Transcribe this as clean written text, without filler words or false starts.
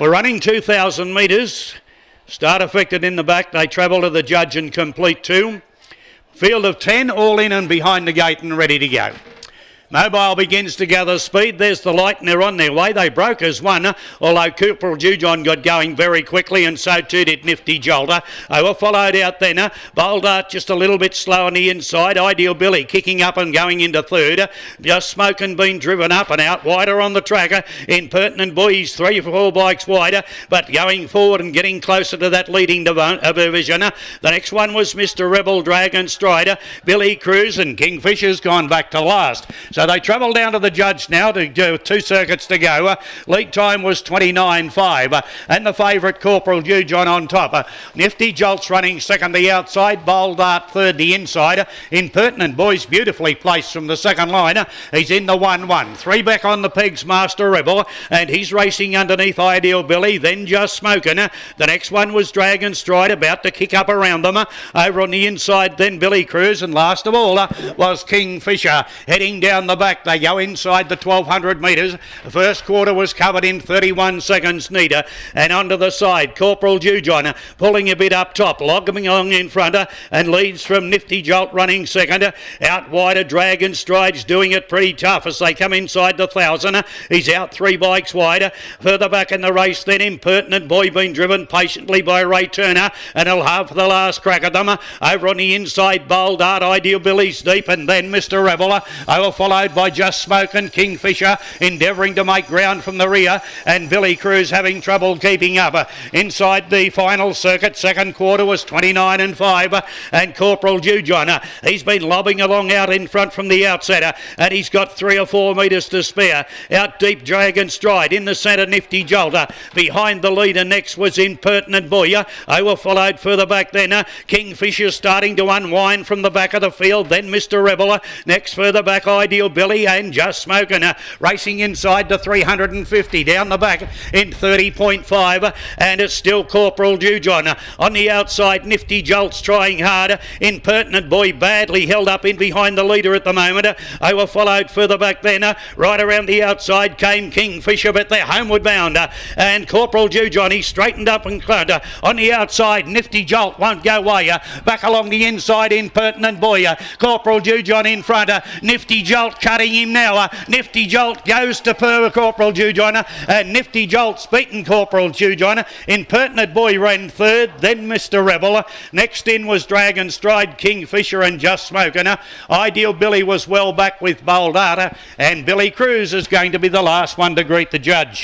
We're running 2,000 metres. Start affected in the back. They travel to the judge and complete 2. Field of 10, all in and behind the gate and ready to go. Mobile begins to gather speed. There's the light and they're on their way. They broke as one, although Corporal Jujon got going very quickly, and so too did Nifty Jolter. They were followed out then. Bold Art just a little bit slow on the inside. Ideal Billy kicking up and going into third. Just Smoking being driven up and out wider on the track. Impertinent Boy, he's 3 or 4 bikes wider, but going forward and getting closer to that leading division. The next one was Mr. Rebel Dragon Strider. Billy Cruz and Kingfisher's gone back to last. So they travel down to the judge now to do 2 circuits to go. Lead time was 29.5 and the favourite Corporal Jujon on top. Nifty Jolt's running second the outside. Bold Art third the inside. Impertinent Boy's beautifully placed from the second line. He's in the 1-1. 3 back on the pegs, Master Rebel, and he's racing underneath Ideal Billy. Then Just Smoking. The next one was Dragon Stride, about to kick up around them. Over on the inside then Billy Cruz, and last of all was Kingfisher. Heading down the back, they go inside the 1,200 metres. The first quarter was covered in 31 seconds neater, and onto the side Corporal Jujon pulling a bit up top, logging along in front, and leads from Nifty Jolt running second. Out wider Dragon Stride's doing it pretty tough as they come inside the 1,000. He's out 3 bikes wider. Further back in the race then Impertinent Boy being driven patiently by Ray Turner, and he'll have the last crack at them. Over on the inside Bold Art, Ideal Billy's deep, and then Mr. Rebel. They were followed by Just Smoking, Kingfisher endeavouring to make ground from the rear, and Billy Cruz having trouble keeping up. Inside the final circuit, second quarter was 29.5, and Corporal Jujon, he's been lobbing along out in front from the outset, and he's got 3 or 4 metres to spare. Out deep Dragon Stride, in the centre Nifty Jolter. Behind the leader next was Impertinent Boy. They were followed further back then. Kingfisher starting to unwind from the back of the field, then Mr. Rebel. Next further back Ideal Billy and Just Smoking, racing inside the 350 down the back in 30.5, and it's still Corporal Jujon. On the outside Nifty Jolt's trying hard. Impertinent Boy badly held up in behind the leader at the moment. They were followed further back then. Right around the outside came Kingfisher, but they're homeward bound, and Corporal Jujon, he straightened up and clung. On the outside Nifty Jolt won't go away. Back along the inside Impertinent Boy. Corporal Jujon in front. Nifty Jolt cutting him now. Nifty Jolt goes to Corporal Jujon, and Nifty Jolt's beaten Corporal Jujon. Impertinent Boy ran third, then Mr. Rebel. Next in was Dragon Stride, Kingfisher and Just Smoking. Ideal Billy was well back with Bold Art, and Billy Cruz is going to be the last one to greet the judge.